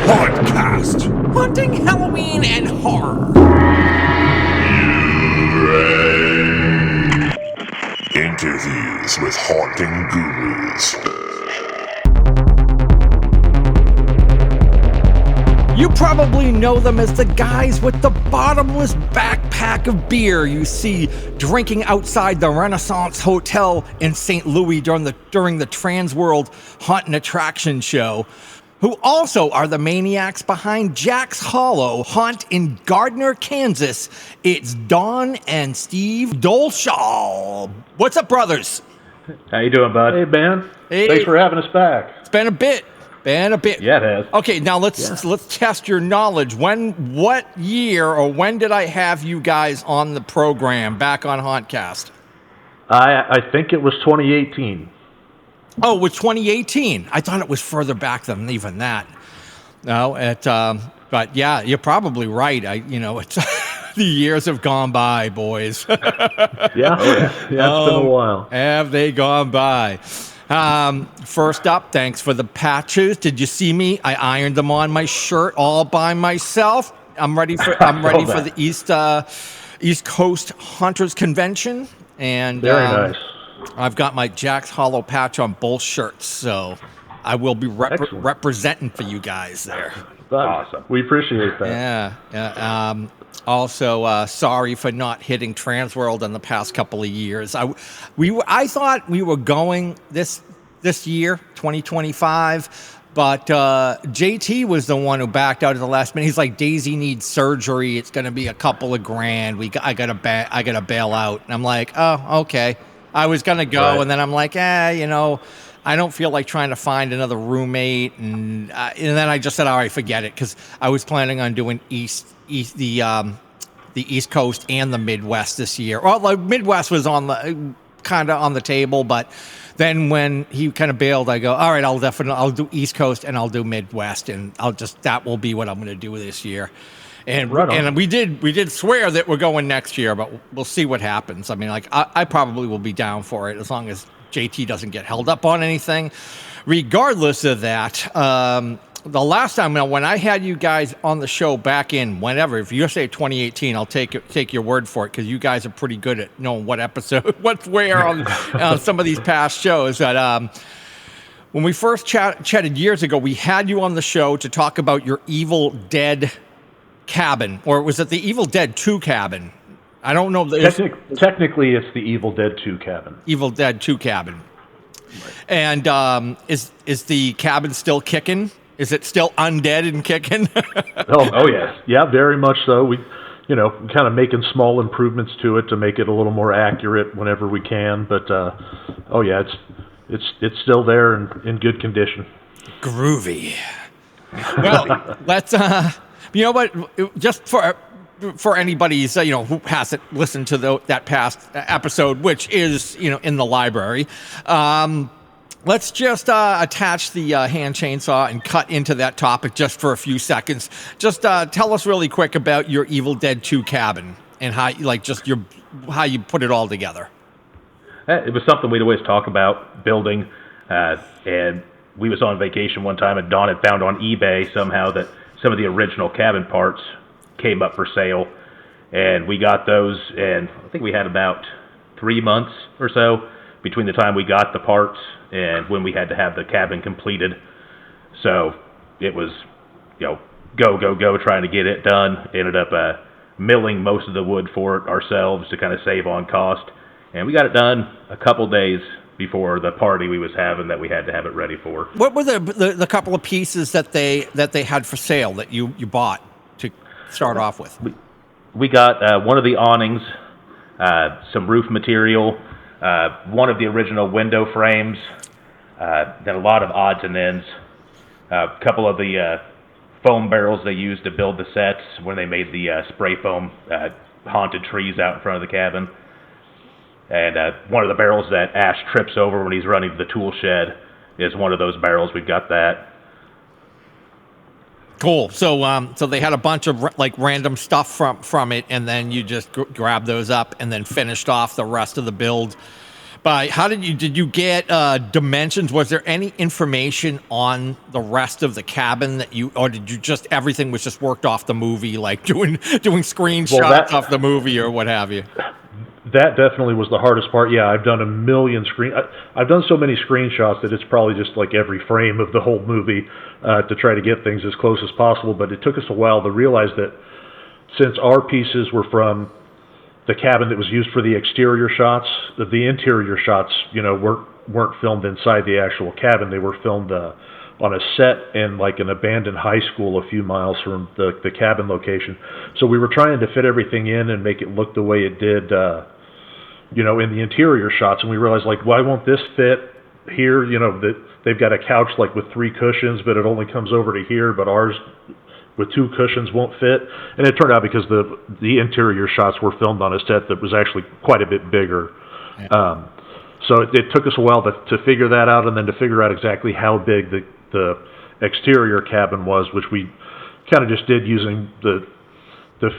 Hauntcast. Haunting Halloween and horror. Interviews with haunting gurus. You probably know them as the guys with the bottomless backpack of beer you see drinking outside the Renaissance Hotel in St. Louis during the Trans World Haunt and Attraction Show, who also are the maniacs behind Jack's Hollow Haunt in Gardner, Kansas. It's Don and Steve Doleshal. What's up, brothers? How you doing, bud? Hey, Ben. Hey. Thanks for having us back. It's been a bit. Yeah, it has. Okay, now let's test your knowledge. What year or when did I have you guys on the program back on Hauntcast? I think it was 2018. Oh, it was 2018. I thought it was further back than even that. No, but yeah, you're probably right. It's the years have gone by, boys. Yeah, it's been a while. Have they gone by? First up, thanks for the patches. Did you see me? I ironed them on my shirt all by myself. I'm ready for the East Coast Hunters Convention, and very nice. I've got my Jack's Hollow patch on both shirts, so I will be representing for you guys there. Awesome. We appreciate that. Yeah. Also, sorry for not hitting Transworld in the past couple of years. I thought we were going this year, 2025, but JT was the one who backed out at the last minute. He's like, Daisy needs surgery. It's going to be a couple of grand. I got to bail out. And I'm like, oh, okay. I was going to go, right. And then I'm like, I don't feel like trying to find another roommate, and then I just said, all right, forget it, because I was planning on doing the East Coast and the Midwest this year. Well, the Midwest was kind of on the table, but then when he kind of bailed, I go, all right, I'll do East Coast and I'll do Midwest, and that will be what I'm going to do this year. And we did swear that we're going next year, but we'll see what happens. I mean, like I probably will be down for it as long as JT doesn't get held up on anything. Regardless of that, the last time when I had you guys on the show back in whenever, if you say 2018, I'll take your word for it, because you guys are pretty good at knowing what episode, what's where on some of these past shows. But when we first chatted years ago, we had you on the show to talk about your Evil Dead cabin, or was it the Evil Dead 2 cabin? I don't know. Technically, it's the Evil Dead 2 cabin. Evil Dead 2 cabin. Right. And is the cabin still kicking? Is it still undead and kicking? oh yes. Yeah, very much so. We, kind of making small improvements to it to make it a little more accurate whenever we can. But, it's still there and in good condition. Groovy. Well, let's, you know what, just for anybody who hasn't listened to that past episode, which is in the library, let's just attach the hand chainsaw and cut into that topic just for a few seconds. Just tell us really quick about your Evil Dead 2 cabin and how you put it all together. It was something we'd always talk about building, and we was on vacation one time, and Don had found on eBay somehow that some of the original cabin parts came up for sale, and we got those, and I think we had about 3 months or so between the time we got the parts and when we had to have the cabin completed. So it was, go trying to get it done. Ended up milling most of the wood for it ourselves to kind of save on cost, and we got it done a couple days before the party we was having that we had to have it ready for. What were the couple of pieces that they had for sale that you bought to start off with? We got one of the awnings, some roof material, one of the original window frames, then a lot of odds and ends, a couple of the foam barrels they used to build the sets when they made the spray foam haunted trees out in front of the cabin. And one of the barrels that Ash trips over when he's running to the tool shed is one of those barrels. We've got that. Cool. So they had a bunch of random stuff from it, and then you just grabbed those up and then finished off the rest of the build How did you get dimensions? Was there any information on the rest of the cabin or did you just, everything was just worked off the movie, like doing screenshots off the movie or what have you? That definitely was the hardest part. Yeah, I've done I've done so many screenshots that it's probably just like every frame of the whole movie to try to get things as close as possible. But it took us a while to realize that since our pieces were from the cabin that was used for the exterior shots, the interior shots, weren't filmed inside the actual cabin. They were filmed on a set in like an abandoned high school a few miles from the cabin location. So we were trying to fit everything in and make it look the way it did, in the interior shots. And we realized, like, why won't this fit here? That they've got a couch like with 3 cushions, but it only comes over to here, but ours with 2 cushions won't fit. And it turned out because the interior shots were filmed on a set that was actually quite a bit bigger. Yeah. So it took us a while to figure that out, and then to figure out exactly how big the exterior cabin was, which we kind of just did using the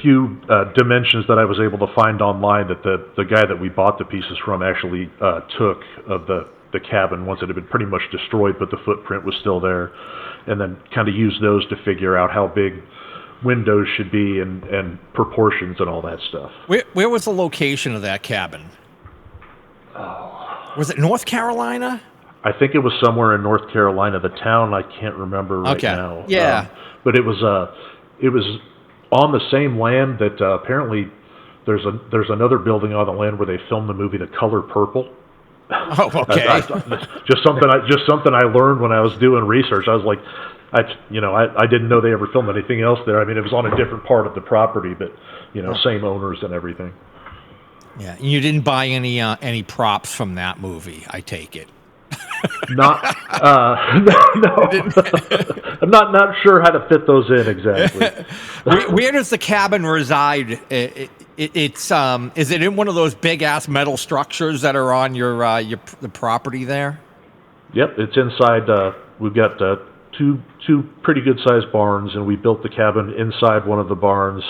few dimensions that I was able to find online that the guy that we bought the pieces from actually took of the cabin once it had been pretty much destroyed, but the footprint was still there, and then kind of used those to figure out how big windows should be and proportions and all that stuff. Where was the location of that cabin? Was it North Carolina? I think it was somewhere in North Carolina. The town I can't remember right now. Yeah, but it was on the same land that apparently there's another building on the land where they filmed the movie The Color Purple. Oh, okay. Just something I learned when I was doing research. I was like, I didn't know they ever filmed anything else there. I mean, it was on a different part of the property, but same owners and everything. Yeah, you didn't buy any props from that movie, I take it. No. I'm not sure how to fit those in exactly. Where does the cabin reside? It's is it in one of those big ass metal structures that are on the property there? Yep, it's inside. We've got two pretty good sized barns, and we built the cabin inside one of the barns.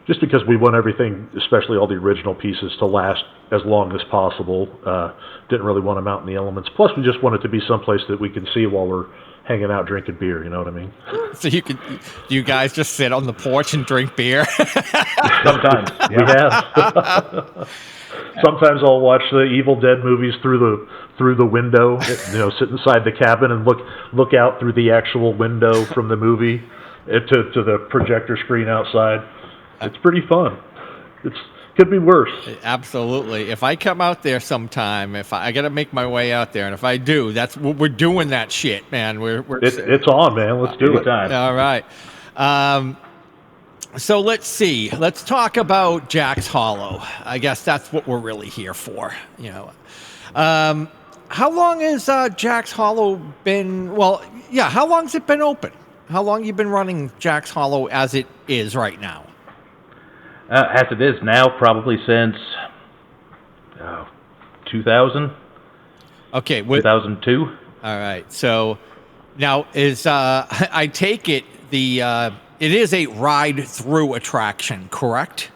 Just because we want everything, especially all the original pieces, to last as long as possible. Didn't really want them out in the elements. Plus, we just want it to be someplace that we can see while we're hanging out drinking beer. You know what I mean? So you guys just sit on the porch and drink beer? Sometimes. We have. Sometimes I'll watch the Evil Dead movies through the window. Sit inside the cabin and look out through the actual window from the movie to the projector screen outside. It's pretty fun. Could be worse. Absolutely. If I come out there sometime, I got to make my way out there, and if I do, we're doing that shit, man. It's on, man. Let's do it. All right. So let's see. Let's talk about Jack's Hollow. I guess that's what we're really here for. How long has Jack's Hollow been? Well, yeah. How long's it been open? How long you been running Jack's Hollow as it is right now? As it is now, probably since 2000. Okay. 2002. All right. So now I take it it is a ride-through attraction, correct?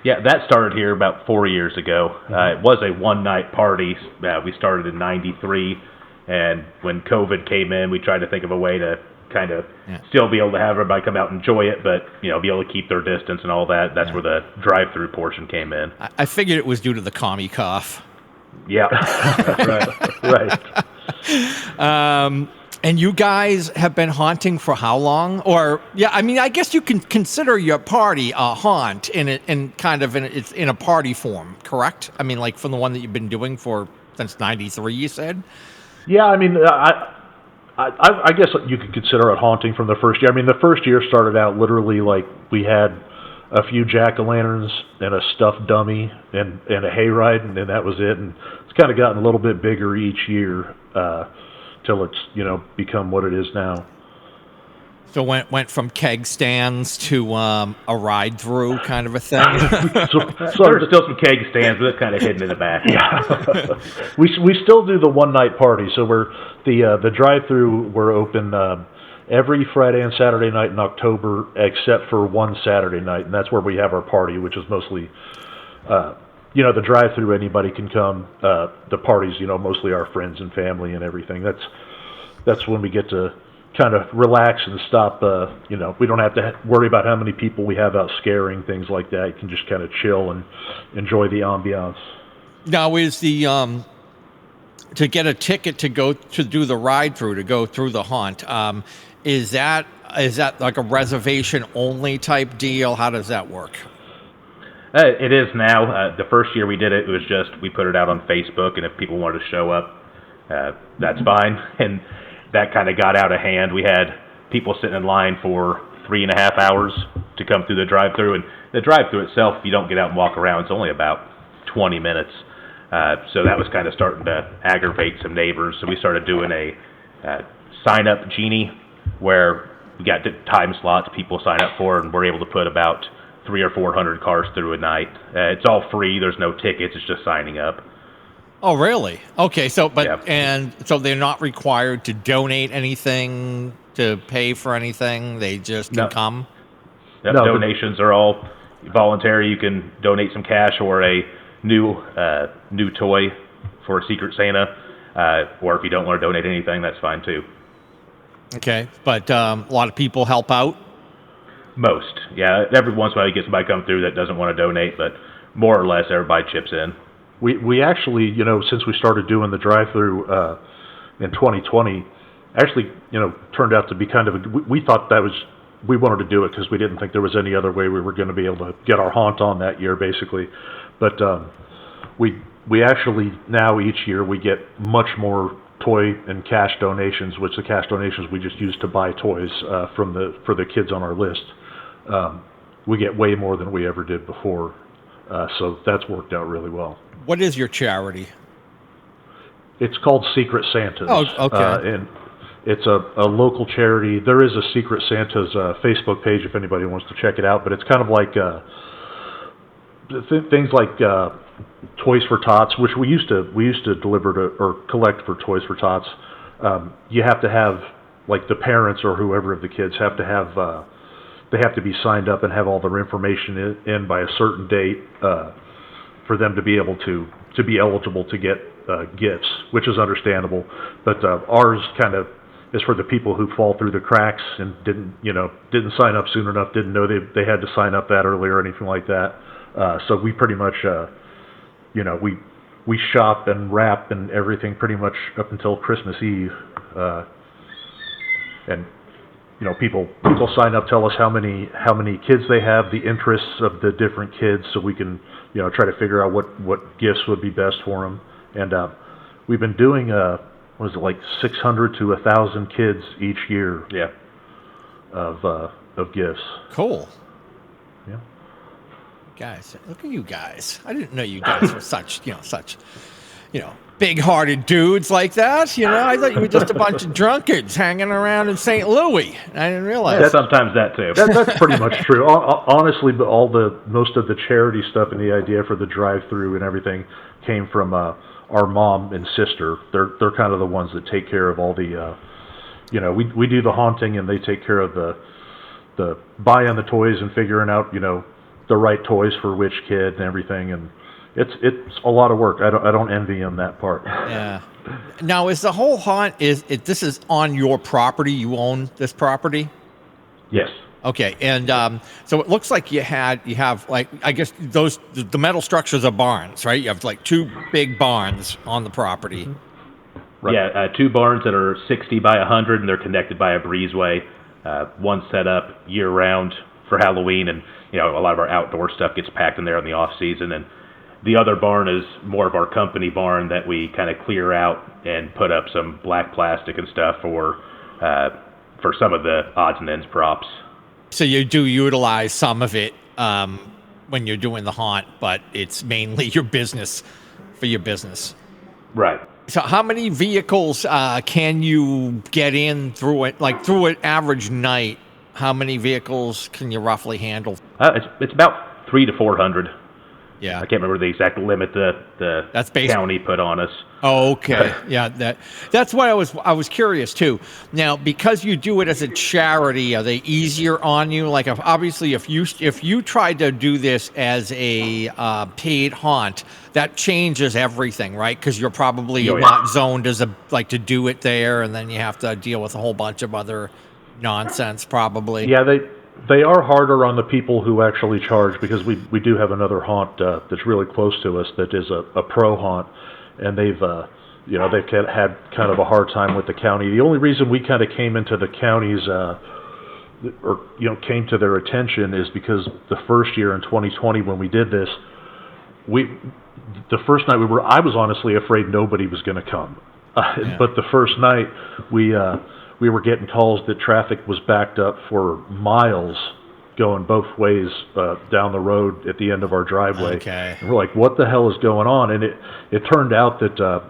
Yeah, that started here about 4 years ago. It was a one-night party. We started in '93, and when COVID came in, we tried to think of a way to kind of still be able to have everybody come out and enjoy it, but be able to keep their distance and all that. That's where the drive-through portion came in. I figured it was due to the commie cough. Yeah, right. And you guys have been haunting for how long? Or I guess you can consider your party a haunt it's in a party form, correct? I mean, like from the one that you've been doing since '93, you said. Yeah, I mean, I guess you could consider it haunting from the first year. I mean, the first year started out literally like we had a few jack-o'-lanterns and a stuffed dummy and a hayride, and then that was it. And it's kind of gotten a little bit bigger each year till it's become what it is now. So went from keg stands to a ride-through kind of a thing. So there's still some keg stands, but it's kind of hidden in the back. Yeah. we still do the one-night party. So the drive-through we're open every Friday and Saturday night in October, except for one Saturday night, and that's where we have our party, which is mostly the drive-through, anybody can come. The parties, mostly our friends and family and everything. That's when we get to kind of relax and stop. We don't have to worry about how many people we have out scaring, things like that. You can just kind of chill and enjoy the ambiance. Now, is the to get a ticket to go to do the ride through, to go through the haunt, is that like a reservation only type deal? How does that work? It is now. The first year we did it, it was just we put it out on Facebook, and if people wanted to show up, that's fine. And that kind of got out of hand. We had people sitting in line for 3.5 hours to come through the drive-through, and the drive-through itself, if you don't get out and walk around, it's only about 20 minutes. So that was kind of starting to aggravate some neighbors. So we started doing a sign-up genie, where we got time slots people sign up for, and we're able to put about 300 or 400 cars through a night. It's all free. There's no tickets. It's just signing up. Oh, really? Okay. So, Yeah. and so they're not required to donate anything, to pay for anything. They just can come. Yep, No, donations are all voluntary. You can donate some cash or a new toy for a Secret Santa, or if you don't want to donate anything, that's fine too. Okay, but a lot of people help out. Most, yeah. Every once in a while you get somebody come through that doesn't want to donate, but more or less everybody chips in. We actually, since we started doing the drive-through in 2020, actually, turned out to be kind of we thought that was, we wanted to do it because we didn't think there was any other way we were going to be able to get our haunt on that year, basically. But we actually now each year we get much more toy and cash donations, which the cash donations we just use to buy toys for the kids on our list. We get way more than we ever did before, so that's worked out really well. What is your charity? It's called Secret Santas. Oh, okay. And it's a local charity. There is a Secret Santas Facebook page if anybody wants to check it out, but it's kind of like things like Toys for Tots, which we used to deliver to or collect for Toys for Tots. You have to have, like, the parents or whoever of the kids have to have they have to be signed up and have all their information in by a certain date for them to be able to be eligible to get gifts, which is understandable. But ours kind of is for the people who fall through the cracks and didn't sign up soon enough, didn't know they had to sign up that early or anything like that. So we pretty much, we shop and wrap and everything pretty much up until Christmas Eve, and people sign up, tell us how many kids they have, the interests of the different kids, so we can try to figure out what gifts would be best for them. And we've been doing like 600 to 1,000 kids each year. Yeah. Of gifts. Cool. Yeah. Guys, look at you guys. I didn't know you guys were such big-hearted dudes like that. I thought you were just a bunch of drunkards hanging around in St. Louis. I didn't realize. Sometimes that too. That's pretty much true. Honestly, but most of the charity stuff and the idea for the drive-through and everything came from our mom and sister. They're kind of the ones that take care of all the, we do the haunting and they take care of the buying the toys and figuring out, the right toys for which kid and everything. And it's a lot of work. I don't envy them that part. Yeah. Now, is the whole haunt this is on your property? You own this property? Yes. Okay, and so it looks like you have like, I guess the metal structures are barns, right? You have like 2 big barns on the property. Mm-hmm. Right. Yeah, 2 barns that are 60 by 100, and they're connected by a breezeway. One set up year round for Halloween, and a lot of our outdoor stuff gets packed in there in the off season. And the other barn is more of our company barn that we kind of clear out and put up some black plastic and stuff for some of the odds and ends props. So you do utilize some of it when you're doing the haunt, but it's mainly your business. Right. So how many vehicles can you get in through it? Like through an average night, how many vehicles can you roughly handle? It's about 300 to 400. Yeah. I can't remember the exact limit the That's based- county put on us. Oh, okay. Yeah, that's why I was curious too. Now, because you do it as a charity, are they easier on you? Like, obviously, if you tried to do this as a paid haunt, that changes everything, right? Because you're probably not zoned as to do it there, and then you have to deal with a whole bunch of other nonsense, probably. Yeah, they are harder on the people who actually charge, because we do have another haunt that's really close to us that is a pro haunt, and they've had kind of a hard time with the county. The only reason we kind of came into the county's came to their attention is because the first year in 2020 when we did this, the first night I was honestly afraid nobody was going to come, but the first night we were getting calls that traffic was backed up for miles going both ways down the road at the end of our driveway. Okay. And we're like, what the hell is going on? And it turned out that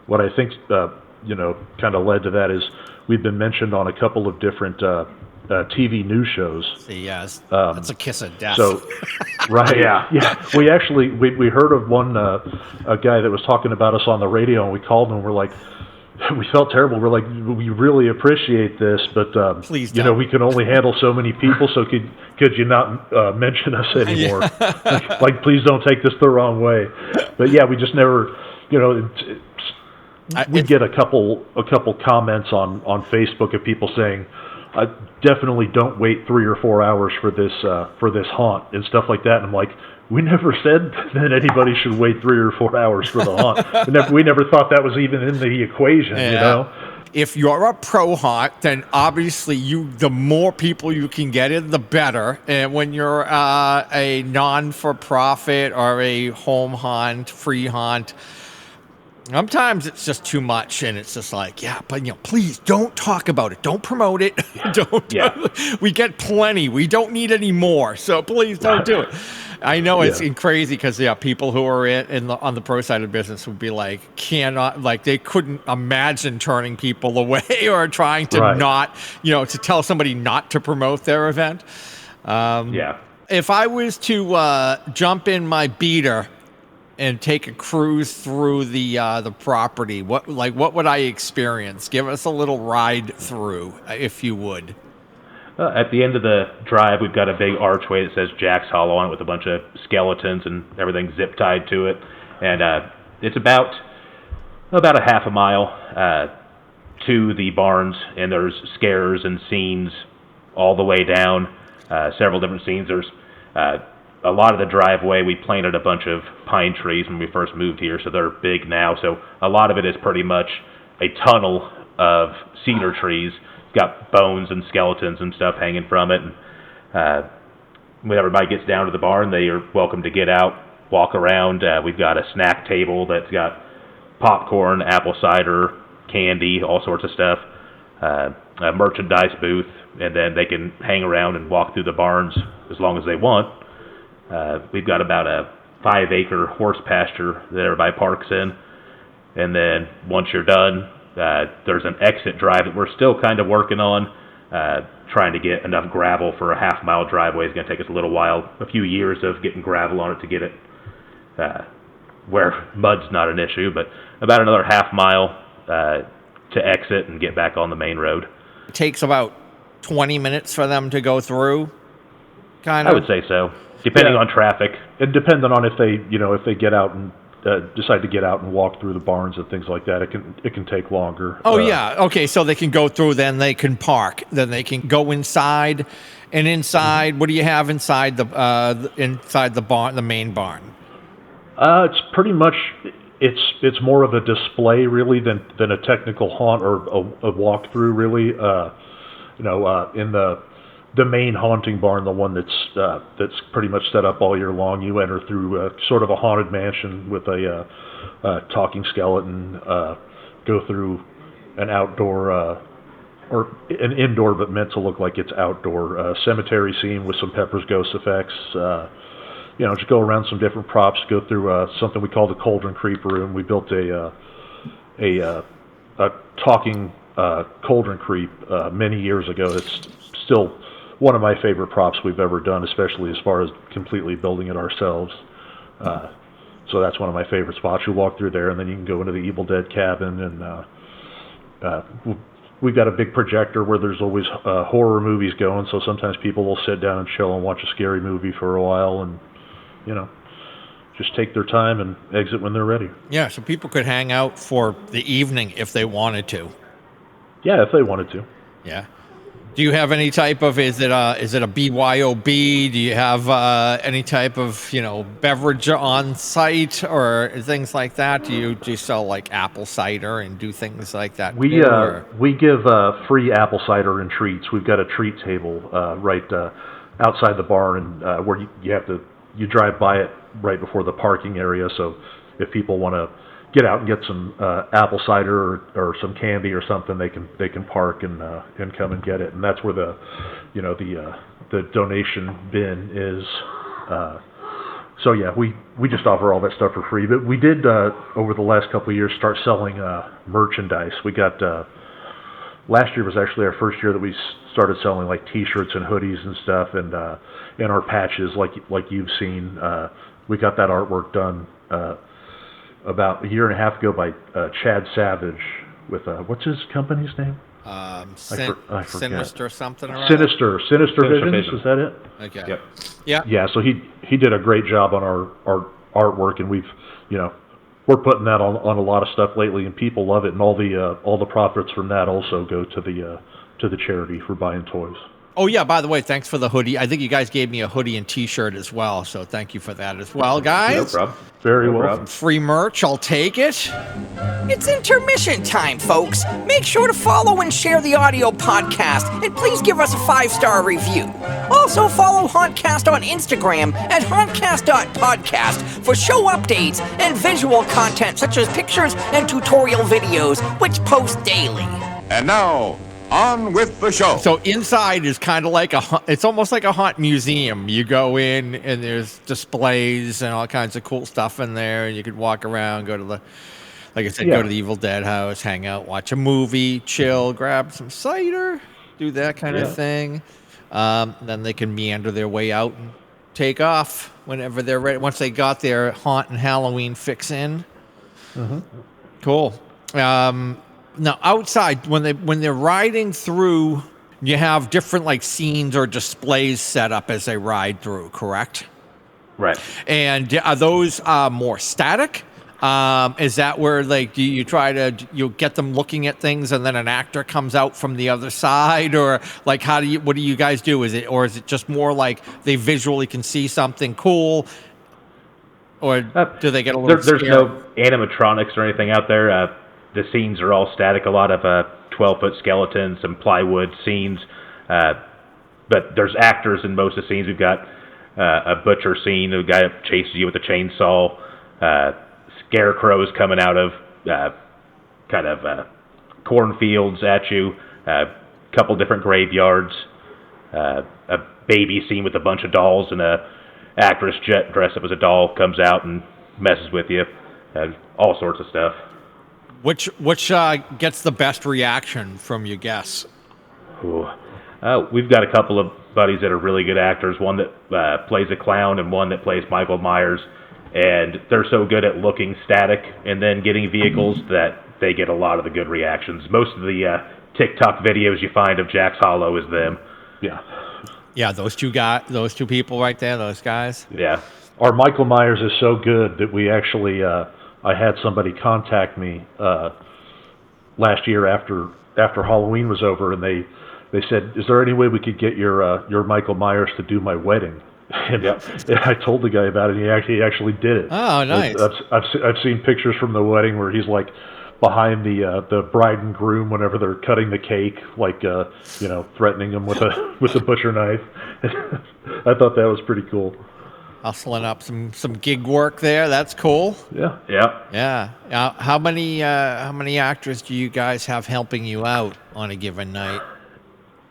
what I think kind of led to that is we've been mentioned on a couple of different TV news shows. Yes, that's a kiss of death. So, right, yeah. We actually we heard of one a guy that was talking about us on the radio, and we called him. And we're like, we felt terrible. We're like, we really appreciate this, but please don't. We can only handle so many people. So could you not mention us anymore? like, please don't take this the wrong way. But yeah, we just never, we get a couple comments on Facebook of people saying, definitely don't wait 3 or 4 hours for this haunt and stuff like that. And I'm like, we never said that anybody should wait 3 or 4 hours for the haunt. We never thought that was even in the equation, If you're a pro haunt, then obviously the more people you can get in, the better. And when you're a non-for-profit or a home haunt, free haunt, sometimes it's just too much, and it's just like, but please don't talk about it. Don't promote it. We get plenty. We don't need any more. So please don't do it. I know it's crazy because people who are on the pro side of business would be like, they couldn't imagine turning people away or trying to not, to tell somebody not to promote their event. If I was to jump in my beater and take a cruise through the property, what would I experience? Give us a little ride through, if you would. At the end of the drive, we've got a big archway that says Jack's Hollow on it with a bunch of skeletons and everything zip tied to it, and it's about a half a mile to the barns, and there's scares and scenes all the way down. Several different scenes. There's a lot of the driveway, we planted a bunch of pine trees when we first moved here, so they're big now. So a lot of it is pretty much a tunnel of cedar trees. It's got bones and skeletons and stuff hanging from it. And when everybody gets down to the barn, they are welcome to get out, walk around. We've got a snack table that's got popcorn, apple cider, candy, all sorts of stuff. A merchandise booth, and then they can hang around and walk through the barns as long as they want. We've got about a 5-acre horse pasture that everybody parks in, and then once you're done, there's an exit drive that we're still kind of working on, trying to get enough gravel for a half-mile driveway. It's going to take us a little while, a few years of getting gravel on it to get it where mud's not an issue, but about another half mile to exit and get back on the main road. It takes about 20 minutes for them to go through, kind of? I would say so. Depending on traffic. And depending on if they get out and decide to get out and walk through the barns and things like that, it can take longer. Oh, okay, so they can go through, then they can park, then they can go inside. And inside, what do you have inside the barn, the main barn? It's pretty much it's more of a display really than a technical haunt or a walkthrough really. In the main haunting barn, the one that's pretty much set up all year long, you enter through sort of a haunted mansion with a talking skeleton, go through an outdoor or an indoor but meant to look like it's outdoor cemetery scene with some Pepper's Ghost effects. Just go around some different props, go through something we call the Cauldron Creep room. We built a talking Cauldron Creep many years ago. It's still one of my favorite props we've ever done, especially as far as completely building it ourselves. So that's one of my favorite spots. You walk through there, and then you can go into the Evil Dead cabin, and we've got a big projector where there's always horror movies going, so sometimes people will sit down and chill and watch a scary movie for a while and, just take their time and exit when they're ready. Yeah, so people could hang out for the evening if they wanted to. Yeah, if they wanted to. Yeah. Do you have any type of, is it a BYOB? Do you have any type of, beverage on site or things like that? Do you sell like apple cider and do things like that? We give free apple cider and treats. We've got a treat table right outside the bar, and where you drive by it right before the parking area. So if people want to get out and get some apple cider or some candy or something, they can park and come and get it. And that's where the donation bin is. So yeah, we just offer all that stuff for free. But we did over the last couple of years start selling merchandise. We got last year was actually our first year that we started selling like T-shirts and hoodies and stuff, and our patches like you've seen. We got that artwork done about a year and a half ago by Chad Savage with what's his company's name? I forget. Sinister something or Sinister Visions. Is that it? Okay. Yep. Yeah. Yeah. So he did a great job on our artwork, and we've we're putting that on a lot of stuff lately, and people love it. And all the profits from that also go to the charity for buying toys. Oh, yeah, by the way, thanks for the hoodie. I think you guys gave me a hoodie and T-shirt as well, so thank you for that as well, guys. No problem. Very well. Free merch, I'll take it. It's intermission time, folks. Make sure to follow and share the audio podcast, and please give us a 5-star review. Also, follow Hauntcast on Instagram at hauntcast.podcast for show updates and visual content such as pictures and tutorial videos, which post daily. And now, on with the show. So inside is kind of like it's almost like a haunt museum. You go in and there's displays and all kinds of cool stuff in there. And you could walk around, go to go to the Evil Dead house, hang out, watch a movie, chill, grab some cider, do that kind of thing. Then they can meander their way out and take off whenever they're ready. Once they got their haunt and Halloween fix in. Mm-hmm. Cool. Now, outside, when they're riding through, you have different like scenes or displays set up as they ride through, correct? Right. And are those more static? Is that where like you get them looking at things and then an actor comes out from the other side, or like what do you guys do? Is it just more like they visually can see something cool, or do they get a little? There's no animatronics or anything out there. The scenes are all static, a lot of 12-foot skeletons, some plywood scenes. But there's actors in most of the scenes. We've got a butcher scene, a guy that chases you with a chainsaw, scarecrows coming out of cornfields at you, a couple different graveyards, a baby scene with a bunch of dolls, and a actress dressed up as a doll comes out and messes with you, all sorts of stuff. Which gets the best reaction from your guests? We've got a couple of buddies that are really good actors, one that plays a clown and one that plays Michael Myers, and they're so good at looking static and then getting vehicles that they get a lot of the good reactions. Most of the TikTok videos you find of Jack's Hollow is them. Yeah, those two people right there, those guys. Yeah. Our Michael Myers is so good that we actually... I had somebody contact me last year after Halloween was over, and they said, "Is there any way we could get your Michael Myers to do my wedding?" And I told the guy about it, and he actually did it. Oh, nice! I've seen pictures from the wedding where he's like behind the bride and groom whenever they're cutting the cake, like threatening them with a butcher knife. I thought that was pretty cool. Hustling up some gig work there. That's cool. Yeah. How many actors do you guys have helping you out on a given night?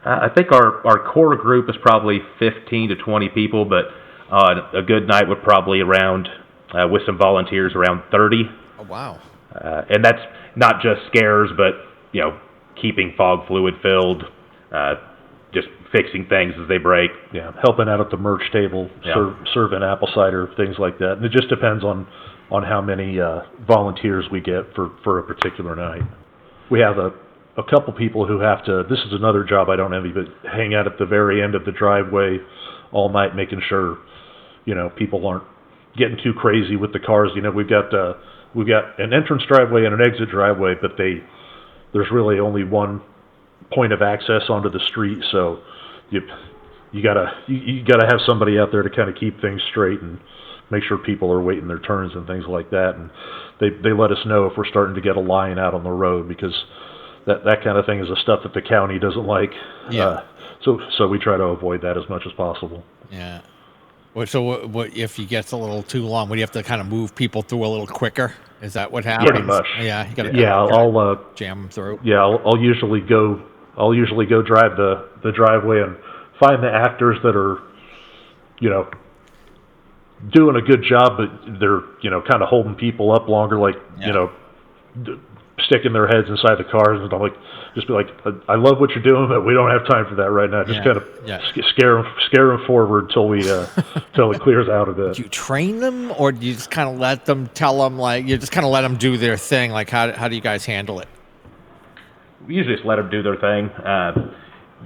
I think our core group is probably 15 to 20 people, but a good night would probably around, with some volunteers, around 30. Oh, wow. And that's not just scares, but keeping fog fluid filled, just fixing things as they break. Yeah, helping out at the merch table, serving apple cider, things like that. And it just depends on how many volunteers we get for a particular night. We have a couple people who have to, this is another job I don't envy, but hang out at the very end of the driveway all night making sure, people aren't getting too crazy with the cars. We've got an entrance driveway and an exit driveway, but there's really only one point of access onto the street, so you gotta have somebody out there to kind of keep things straight and make sure people are waiting their turns and things like that. And they let us know if we're starting to get a line out on the road, because that kind of thing is the stuff that the county doesn't like. Yeah. So we try to avoid that as much as possible. Yeah. So what if it gets a little too long? Would you have to kind of move people through a little quicker? Is that what happens? Pretty much. Yeah. You gotta, I'll jam them through. Yeah, I'll usually go drive the driveway and find the actors that are, doing a good job, but they're, kind of holding people up longer, like, sticking their heads inside the cars, and I'm like, just be like, I love what you're doing, but we don't have time for that right now. Just kind of scare them forward till it clears out a bit. Do you train them, or do you just kind of let them you just kind of let them do their thing? Like, how do you guys handle it? We usually just let them do their thing.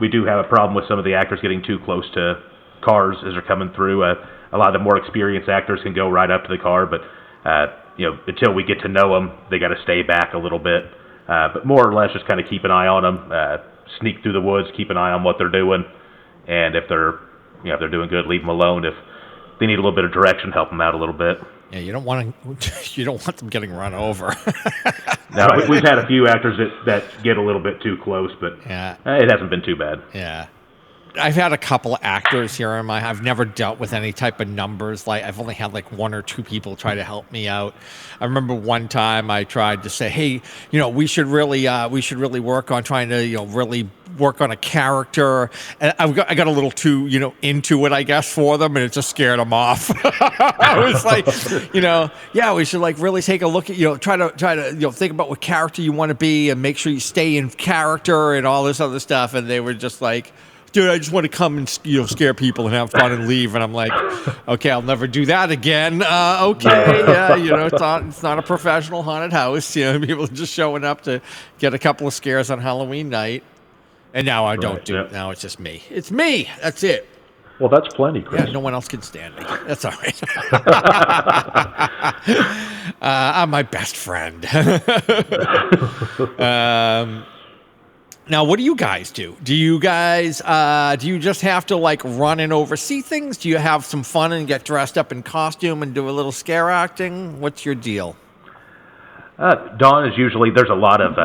We do have a problem with some of the actors getting too close to cars as they're coming through. A lot of the more experienced actors can go right up to the car, but until we get to know them, they got to stay back a little bit. But more or less, just kind of keep an eye on them, sneak through the woods, keep an eye on what they're doing, and if they're doing good, leave them alone. If they need a little bit of direction, help them out a little bit. Yeah, you don't want them getting run over. Now, we've had a few actors that get a little bit too close, but it hasn't been too bad. Yeah. I've had a couple of actors here I've never dealt with any type of numbers. Like, I've only had like one or two people try to help me out. I remember one time I tried to say, hey, we should really work on trying to, really work on a character. And I got a little too, into it, I guess, for them, and it just scared them off. I was like, we should like really take a look at, try to think about what character you want to be and make sure you stay in character and all this other stuff. And they were just like, dude, I just want to come and scare people and have fun and leave. And I'm like, okay, I'll never do that again. Okay, yeah, it's not a professional haunted house. People are just showing up to get a couple of scares on Halloween night. And now I don't do it. Now it's just me. It's me. That's it. Well, that's plenty, Chris. Yeah, no one else can stand me. That's all right. I'm my best friend. Now, what do you guys do? Do you guys, do you just have to like run and oversee things? Do you have some fun and get dressed up in costume and do a little scare acting? What's your deal? Dawn is usually, there's a lot of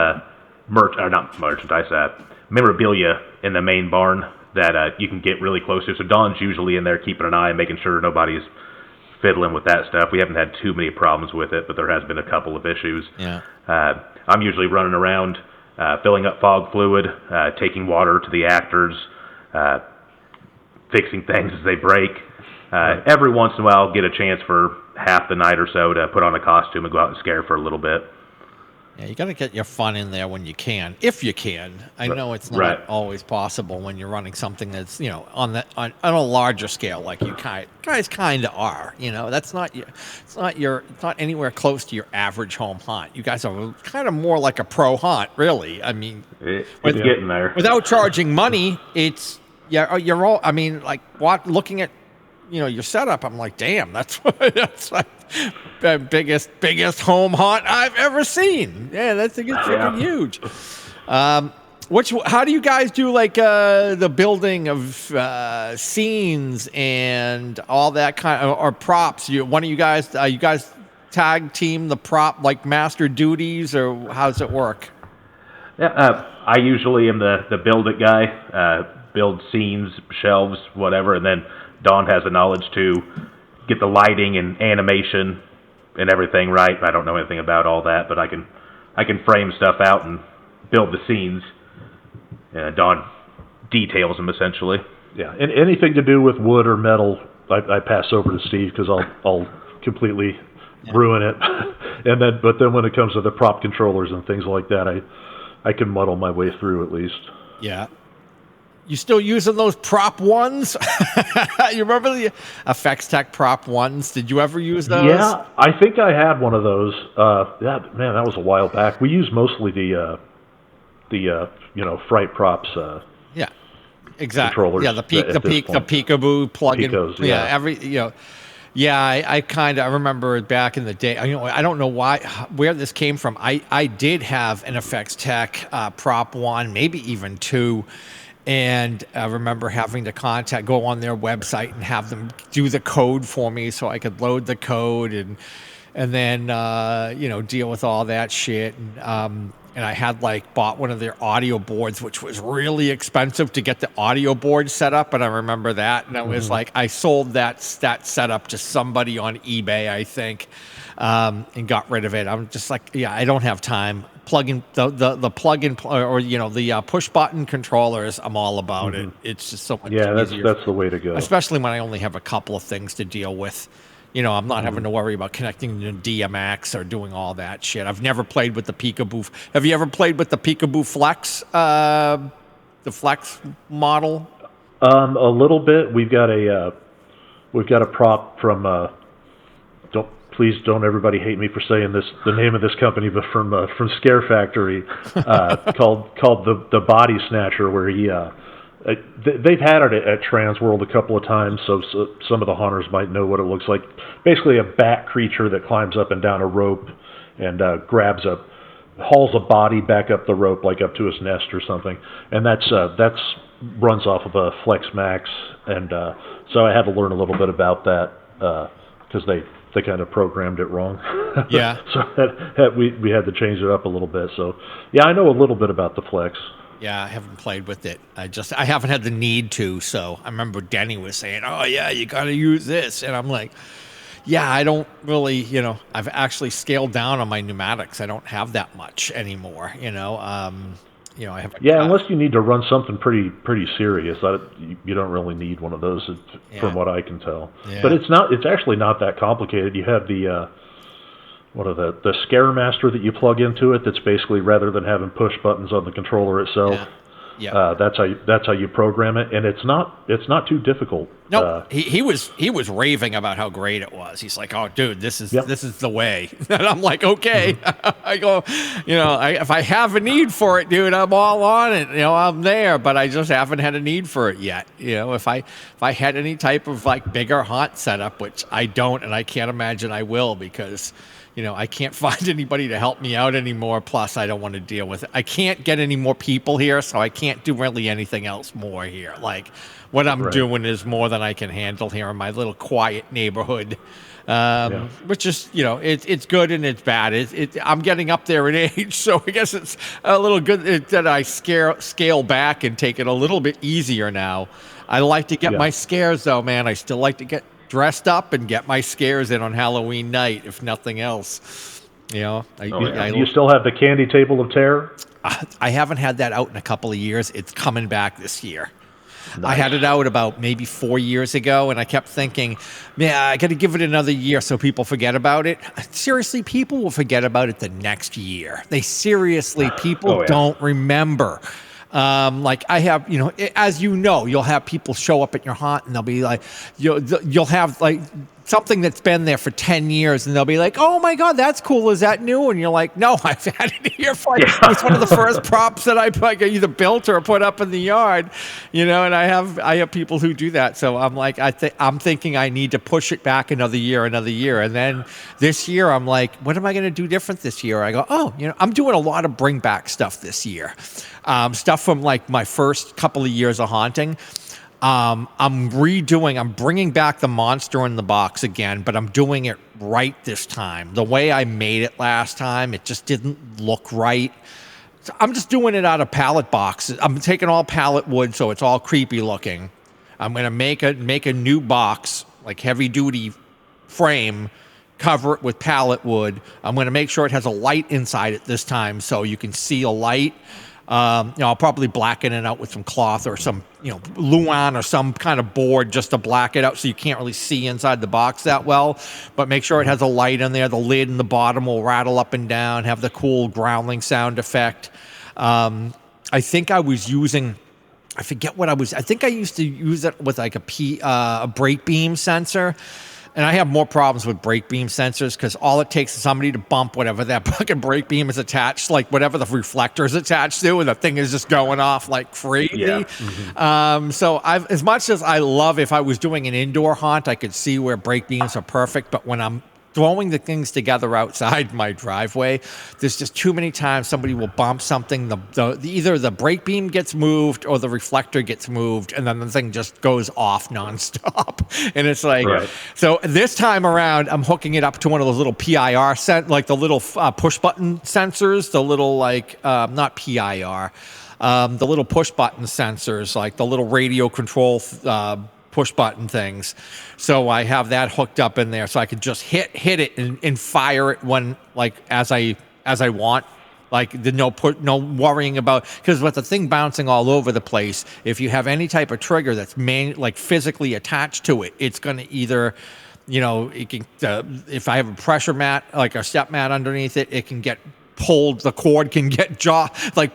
memorabilia in the main barn that you can get really close to. So Dawn's usually in there keeping an eye and making sure nobody's fiddling with that stuff. We haven't had too many problems with it, but there has been a couple of issues. Yeah. I'm usually running around filling up fog fluid, taking water to the actors, fixing things as they break. Every once in a while, I'll get a chance for half the night or so to put on a costume and go out and scare for a little bit. Yeah, you got to get your fun in there when you can, if you can. I know it's not always possible when you're running something that's on a larger scale like you guys kind of are. That's not it's not anywhere close to your average home haunt. You guys are kind of more like a pro haunt, really. I mean, it's getting there. Without charging money, you're all. I mean, like looking at your setup, I'm like, damn, that's like the biggest home haunt I've ever seen. Yeah, that's freaking huge. How do you guys do like the building of scenes and all that kind of, or props? You guys tag team the prop like master duties, or how does it work? Yeah, I usually am the build it guy, build scenes, shelves, whatever, and then Dawn has the knowledge to get the lighting and animation and everything right. I don't know anything about all that, but I can frame stuff out and build the scenes. Dawn details them essentially. Yeah, and anything to do with wood or metal, I pass over to Steve because I'll completely ruin it. But then when it comes to the prop controllers and things like that, I can muddle my way through at least. Yeah. You still using those Prop 1s? You remember the Effects Tech Prop 1s? Did you ever use those? Yeah, I think I had one of those. Man, that was a while back. We used mostly the Fright Props. Yeah, exactly. Controllers. Yeah, the Peekaboo plug-in. Picos, yeah. I remember back in the day. I don't know where this came from. I did have an Effects Tech Prop 1, maybe even 2. And I remember having to go on their website and have them do the code for me so I could load the code and then deal with all that shit. And I had bought one of their audio boards, which was really expensive to get the audio board set up. And I remember that. And I was I sold that setup to somebody on eBay, I think, and got rid of it. I'm just I don't have time. Plug-in the plug-in or the push button controllers. I'm all about it. It's just so much easier. That's the way to go. Especially when I only have a couple of things to deal with. I'm not having to worry about connecting to DMX or doing all that shit. I've never played with the Peekaboo. Have you ever played with the Peekaboo Flex? The Flex model? A little bit. We've got a prop from. Please don't everybody hate me for saying the name of this company, but from Scare Factory, called the Body Snatcher, where they've had it at Transworld a couple of times, so some of the haunters might know what it looks like. Basically, a bat creature that climbs up and down a rope and hauls a body back up the rope, like up to his nest or something, and that's runs off of a Flex Max, and so I had to learn a little bit about that because they kind of programmed it wrong. Yeah. So we had to change it up a little bit. So, yeah, I know a little bit about the Flex. Yeah, I haven't played with it. I haven't had the need to. So I remember Denny was saying, "Oh yeah, you got to use this," and I'm like, "Yeah, I don't really. I've actually scaled down on my pneumatics. I don't have that much anymore. I have. Unless you need to run something pretty serious, you don't really need one of those, from what I can tell. Yeah. But it's actually not that complicated. You have the Scaremaster that you plug into it. That's basically, rather than having push buttons on the controller itself, that's how you program it, and it's not too difficult. No, he was raving about how great it was. He's like, "Oh, dude, this is the way." And I'm like, "Okay." I go, if I have a need for it, dude, I'm all on it. I'm there, but I just haven't had a need for it yet. If I had any type of bigger haunt setup, which I don't, and I can't imagine I will, because I can't find anybody to help me out anymore. Plus, I don't want to deal with it. I can't get any more people here, so I can't do really anything else more here. What I'm doing is more than I can handle here in my little quiet neighborhood, which is, it's good and it's bad. I'm getting up there in age, so I guess it's a little good that I scale back and take it a little bit easier now. I like to get my scares, though, man. I still like to get dressed up and get my scares in on Halloween night, if nothing else. Do you still have the Candy Table of Terror? I haven't had that out in a couple of years. It's coming back this year. Nice. I had it out about maybe 4 years ago, and I kept thinking, man, I got to give it another year so people forget about it. Seriously, people will forget about it the next year. People don't remember. I have, as you'll have people show up at your haunt, and they'll be like, you'll have something that's been there for 10 years, and they'll be like, "Oh my God, that's cool. Is that new?" And you're like, "No, I've had it here for it's one of the first props that I either built or put up in the yard," and I have people who do that. So I'm like, I'm thinking I need to push it back another year. And then this year I'm like, what am I going to do different this year? I go, I'm doing a lot of bring back stuff this year. Stuff from my first couple of years of haunting. I'm bringing back the monster in the box again, but I'm doing it right this time. The way I made it last time, it just didn't look right. So I'm just doing it out of pallet boxes. I'm taking all pallet wood, so it's all creepy looking. I'm going to make a new box, heavy duty frame, cover it with pallet wood. I'm going to make sure it has a light inside it this time, so you can see a light. I'll probably blacken it out with some cloth or some, Luan or some kind of board just to black it out so you can't really see inside the box that well. But make sure it has a light in there. The lid in the bottom will rattle up and down, have the cool growling sound effect. I think I was using I forget what I think I used to use it with like a brake beam sensor. And I have more problems with brake beam sensors because all it takes is somebody to bump whatever that fucking brake beam is attached, like whatever the reflector is attached to, and the thing is just going off like crazy. Yeah. So as much as I love, if I was doing an indoor haunt, I could see where brake beams are perfect. But when I'm throwing the things together outside my driveway, there's just too many times somebody will bump something. Either the brake beam gets moved or the reflector gets moved, and then the thing just goes off nonstop. And it's like, Right. So this time around, I'm hooking it up to one of those little PIR like the little push button sensors, the little not PIR, the little push button sensors, like the little radio control push button things. So I have that hooked up in there so I could just hit it and fire it when, like, as I want. Like, no worrying about, because with the thing bouncing all over the place, if you have any type of trigger that's physically attached to it, it's going to either, it can, if I have a pressure mat, like a step mat underneath it, it can get pulled, the cord can get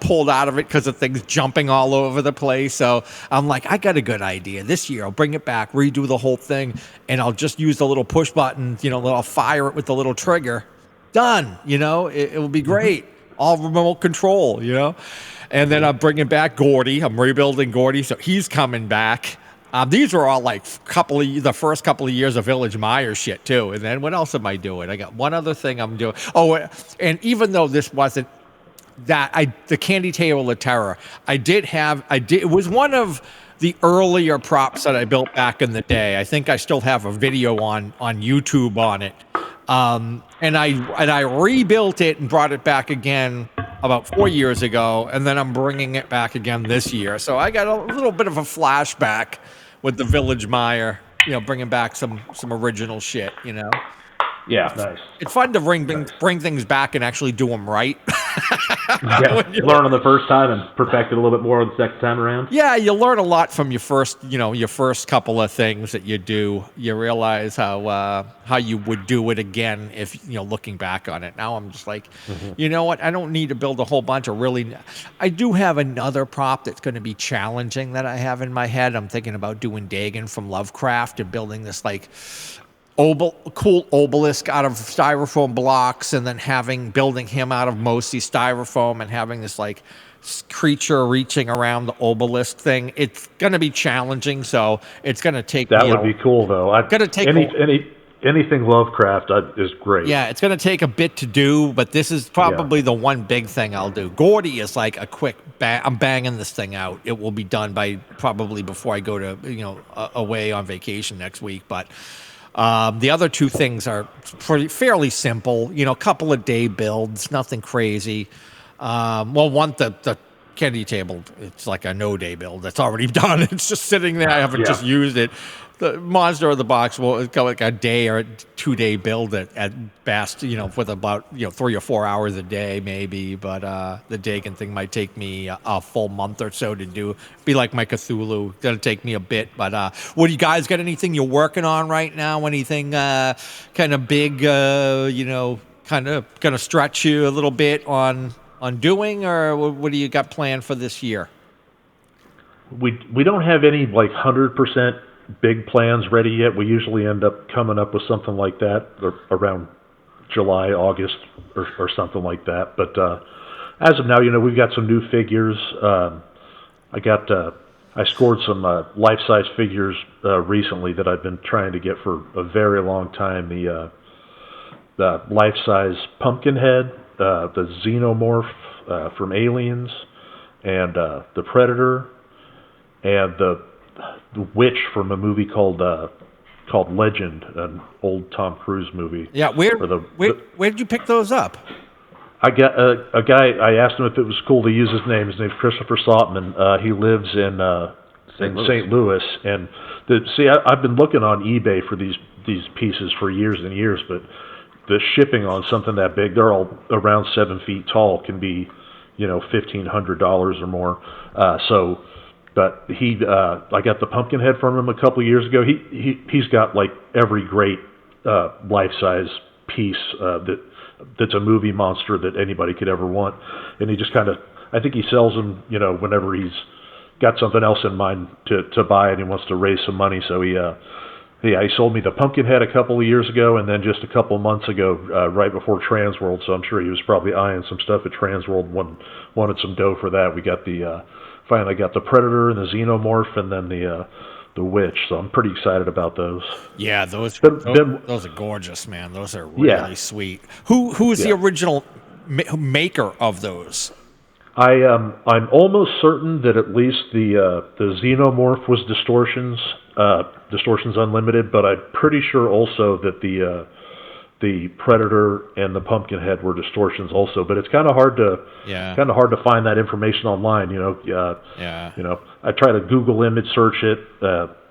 pulled out of it because the thing's jumping all over the place. So I'm like, I got a good idea. This year I'll bring it back, redo the whole thing, and I'll just use the little push button, I'll fire it with the little trigger. Done. It will be great. All remote control, And then I'm bringing back Gordy. I'm rebuilding Gordy, so he's coming back. These are all like the first couple of years of Village Meyer shit too. And then what else am I doing? I got one other thing I'm doing. Oh, and even though this wasn't the Candy Table of Terror, it was one of the earlier props that I built back in the day. I think I still have a video on YouTube on it. And I rebuilt it and brought it back again about 4 years ago, and then I'm bringing it back again this year. So I got a little bit of a flashback with the Village Meyer, bringing back some original shit, Yeah, nice. It's fun to bring things back and actually do them right. Yeah, learn on the first time and perfect it a little bit more the second time around. Yeah, you learn a lot from your first couple of things that you do. You realize how you would do it again if, looking back on it. Now I'm just like, you know what? I don't need to build a whole bunch of I do have another prop that's going to be challenging that I have in my head. I'm thinking about doing Dagon from Lovecraft and building this cool obelisk out of styrofoam blocks, and then building him out of mostly styrofoam and having this creature reaching around the obelisk thing. It's going to be challenging, so it's going to take that would be cool though. Anything Lovecraft is great. Yeah, it's going to take a bit to do, but this is probably the one big thing I'll do. Gordy is like a quick I'm banging this thing out. It will be done by probably before I go to away on vacation next week, but the other two things are fairly simple, a couple of day builds, nothing crazy. The Candy Table, it's like a no-day build that's already done. It's just sitting there. I haven't just used it. The Monster of the Box will go like a day or a 2-day build at best, with about 3 or 4 hours a day maybe. But the Dagon thing might take me a full month or so to do. Be like my Cthulhu, gonna take me a bit. But what do you guys got? Anything you're working on right now? Anything kind of big? Kind of gonna stretch you a little bit on doing, or what do you got planned for this year? We don't have any 100% big plans ready yet. We usually end up coming up with something like that around July, August, or something like that. But as of now, we've got some new figures. I scored some life-size figures recently that I've been trying to get for a very long time. The life-size Pumpkinhead, the Xenomorph from Aliens, and the Predator, and the Witch from a movie called Legend, an old Tom Cruise movie. Yeah, where did you pick those up? I got a guy. I asked him if it was cool to use his name. His name's Christopher Saltman. He lives in St. Louis, and I've been looking on eBay for these pieces for years and years, but the shipping on something that big, they're all around 7 feet tall, can be $1,500 or more. But I got the Pumpkinhead from him a couple of years ago. He's got every great life-size piece that's a movie monster that anybody could ever want, and he just I think he sells them, whenever he's got something else in mind to buy, and he wants to raise some money. So he sold me the Pumpkinhead a couple of years ago, and then just a couple of months ago, right before Transworld. So I'm sure he was probably eyeing some stuff at Transworld, wanted some dough for that. We got finally got the Predator and the Xenomorph, and then the Witch. So I'm pretty excited about those. Yeah, those are gorgeous, man. Those are really sweet. Who's the original maker of those? I'm almost certain that at least the Xenomorph was Distortions Unlimited, but I'm pretty sure also that the Predator and the Pumpkinhead were Distortions also. But it's kind of hard to find that information online. I try to Google image search it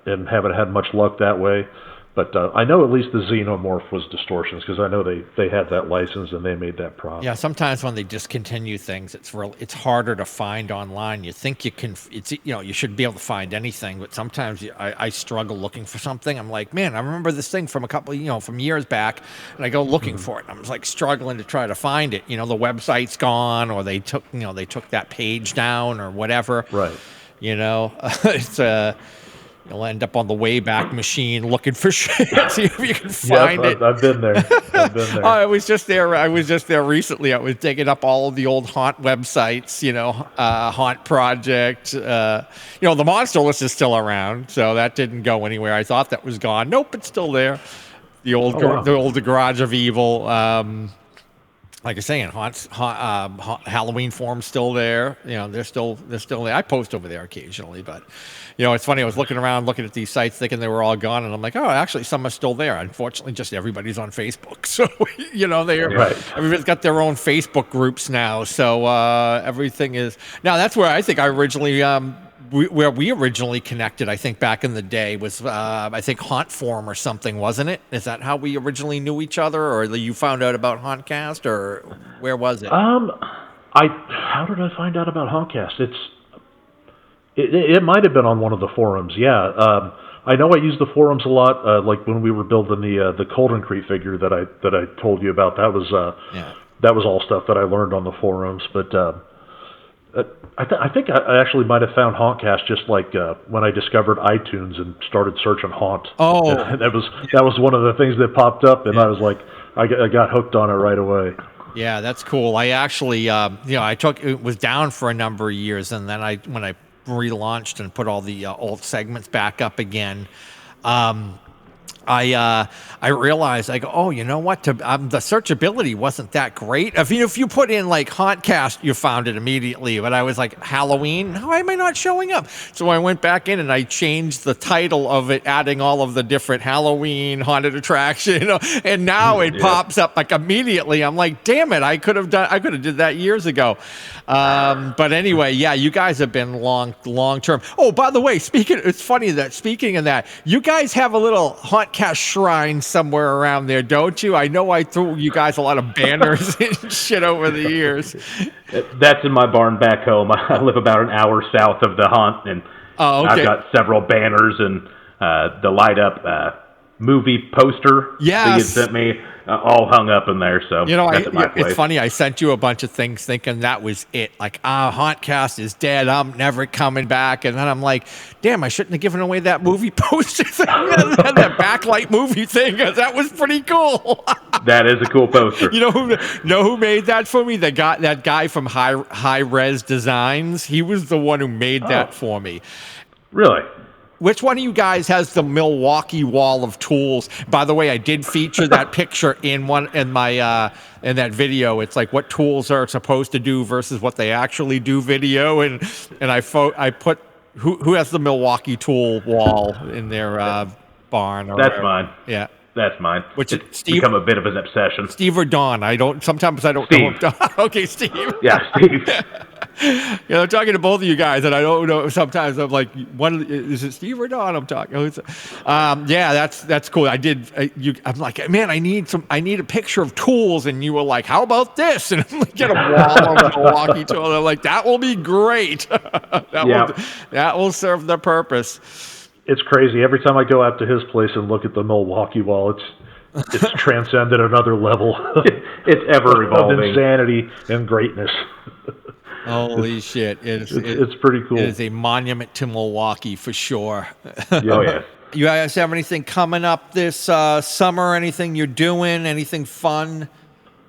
and haven't had much luck that way. But I know at least the Xenomorph was Distortions, because I know they had that license and they made that prop. Yeah, sometimes when they discontinue things, it's harder to find online. You think you can, you should be able to find anything, but sometimes I struggle looking for something. I'm like, man, I remember this thing from from years back, and I go looking for it. I'm like struggling to try to find it. The website's gone, or they took that page down, or whatever. Right. It's You'll end up on the Wayback Machine looking for shit, see if you can find it. I've been there. I was just there recently. I was digging up all of the old haunt websites, Haunt Project. The Monster List is still around, so that didn't go anywhere. I thought that was gone. Nope, it's still there. The old Garage of Evil. Like I say, Halloween forum's still there. They're still there. I post over there occasionally, but it's funny. I was looking around, looking at these sites, thinking they were all gone, and I'm like, oh, actually, some are still there. Unfortunately, just everybody's on Facebook, so everybody's got their own Facebook groups now. So everything is now. That's where I think I originally. Where we originally connected, I think back in the day was I think Haunt Forum or something, wasn't it? Is that how we originally knew each other, or you found out about Hauntcast, or where was it? How did I find out about Hauntcast? It might have been on one of the forums. Yeah, I know I use the forums a lot. Like when we were building the Coldencrete figure that I told you about. That was all stuff that I learned on the forums, but. I think I actually might have found Hauntcast just like when I discovered iTunes and started searching Haunt. Oh, and that was one of the things that popped up, and I was like, I got hooked on it right away. Yeah, that's cool. I actually, it was down for a number of years, and then when I relaunched and put all the old segments back up again. I realized, I go, oh, you know what? The searchability wasn't that great. If you put in like Hauntcast, you found it immediately. But I was like, Halloween? Why am I not showing up? So I went back in and I changed the title of it, adding all of the different Halloween haunted attraction. And now it pops up like immediately. I'm like, damn it! I could have did that years ago. But anyway, yeah, you guys have been long term. Oh, by the way, speaking of that, you guys have a little Hauntcast shrine somewhere around there, don't you? I know I threw you guys a lot of banners and shit over the years. That's in my barn back home. I live about an hour south of the haunt, and I've got several banners and the light up movie poster that you had sent me. All hung up in there, so that's at my place. It's funny, I sent you a bunch of things thinking that was it. Like, Hauntcast is dead, I'm never coming back. And then I'm like, damn, I shouldn't have given away that movie poster thing, that backlight movie thing, because that was pretty cool. That is a cool poster. You know who made that for me? That guy from High Res Designs. He was the one who made that for me. Really? Which one of you guys has the Milwaukee wall of tools? By the way, I did feature that picture in that video. It's like what tools are supposed to do versus what they actually do video, and I put who has the Milwaukee tool wall in their barn. That's mine. Yeah. That's mine. Which it's become a bit of an obsession. Steve or Don? Sometimes I don't Steve. know. Okay, Steve. Yeah, Steve. I'm talking to both of you guys, and I don't know. Sometimes I'm like, is it Steve or Don? I'm talking. Yeah, that's cool. I'm like, man, I need a picture of tools, and you were like, how about this? And I'm like, get a wall of Milwaukee tools. I'm like, that will be great. That will serve the purpose. It's crazy. Every time I go out to his place and look at the Milwaukee wall, it's transcended another level. It's ever evolving of insanity and greatness. Holy shit! It's pretty cool. It is a monument to Milwaukee for sure. Oh, yeah. You guys have anything coming up this summer? Anything you're doing? Anything fun?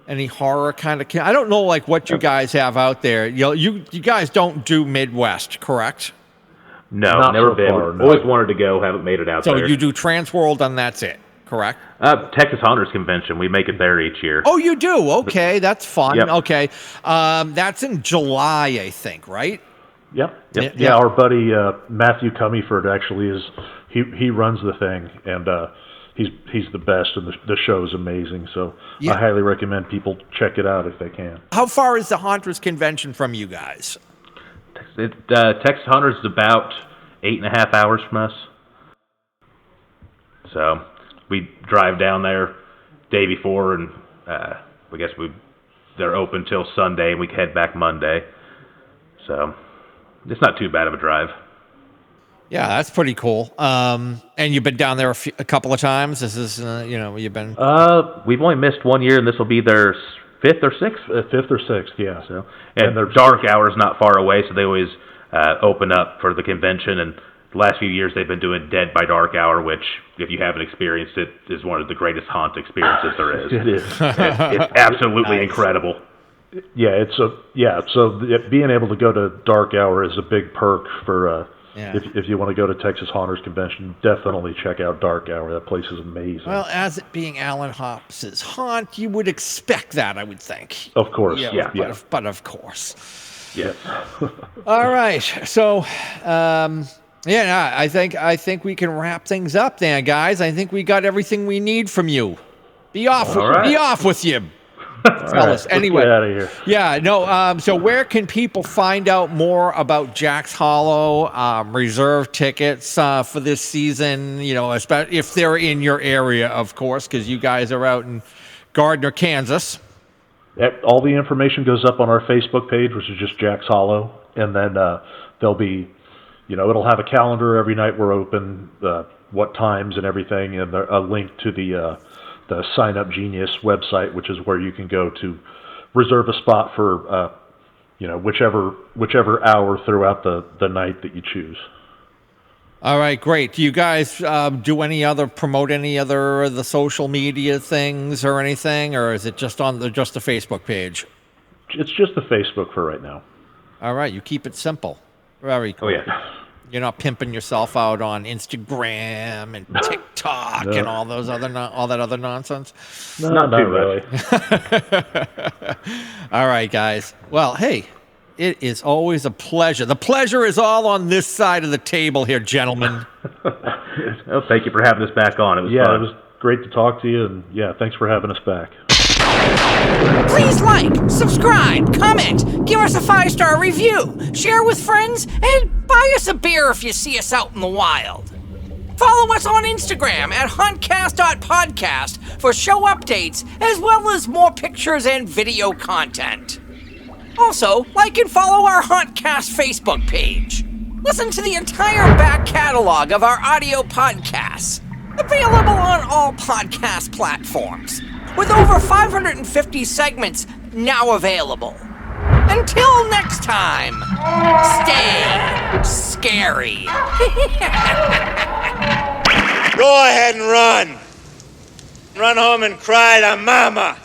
Any horror kind of? I don't know, like what you guys have out there. You guys don't do Midwest, correct? No, Not never so been. far, no. Always wanted to go, haven't made it out So there. you do Transworld and that's it, correct? Texas Haunters Convention. We make it there each year. Oh, you do? Okay, that's fun. Yep. Okay, that's in July, I think, right? Yep. Yep. Yeah, our buddy Matthew Cummyford actually is. He runs the thing, and he's the best, and the show is amazing. So Yeah. I highly recommend people check it out if they can. How far is the Haunters Convention from you guys? Texas Haunters is about 8.5 hours from us. So we drive down there day before, and I guess they're open till Sunday, and we head back Monday. So it's not too bad of a drive. Yeah, that's pretty cool. And you've been down there a couple of times. This is, you've been. We've only missed 1 year, and this will be their fifth or sixth. Fifth or sixth, yeah. So, and their dark hour is not far away, so they always open up for the convention. And the last few years, they've been doing Dead by Dark Hour, which, if you haven't experienced it, is one of the greatest haunt experiences there is. It is. It's absolutely incredible. Yeah, So being able to go to dark hour is a big perk for. Yeah. If you want to go to Texas Haunters Convention, definitely check out Dark Hour. That place is amazing. Well, as it being Alan Hopps's haunt, you would expect that, I would think. Of course, Yeah. But of course. Yes. All right. So, I think we can wrap things up there, guys. I think we got everything we need from you. Be off with you. Fellas. Anyway, get out of here. Yeah, no. So where can people find out more about Jack's Hollow, reserve tickets for this season? Especially if they're in your area, of course, because you guys are out in Gardner, Kansas. All the information goes up on our Facebook page, which is just Jack's Hollow, and then there'll be, it'll have a calendar every night we're open, what times and everything, and a link to the Sign Up Genius website, which is where you can go to reserve a spot for whichever hour throughout the night that you choose. All right, great. Do you guys promote any other of the social media things or anything, or is it just on the Facebook page? It's just the Facebook for right now. All right, you keep it simple. Very cool. Oh, yeah. You're not pimping yourself out on Instagram and TikTok and all that other nonsense. No, Not too really. All right, guys. Well, hey, it is always a pleasure. The pleasure is all on this side of the table here, gentlemen. Well, thank you for having us back on. It was fun. It was great to talk to you, and thanks for having us back. Please like, subscribe, comment, give us a 5-star review, share with friends, and buy us a beer if you see us out in the wild. Follow us on Instagram at hauntcast.podcast for show updates as well as more pictures and video content. Also, like and follow our Hauntcast Facebook page. Listen to the entire back catalog of our audio podcasts, available on all podcast platforms, with over 550 segments now available. Until next time, stay scary. Go ahead and run. Run home and cry to Mama.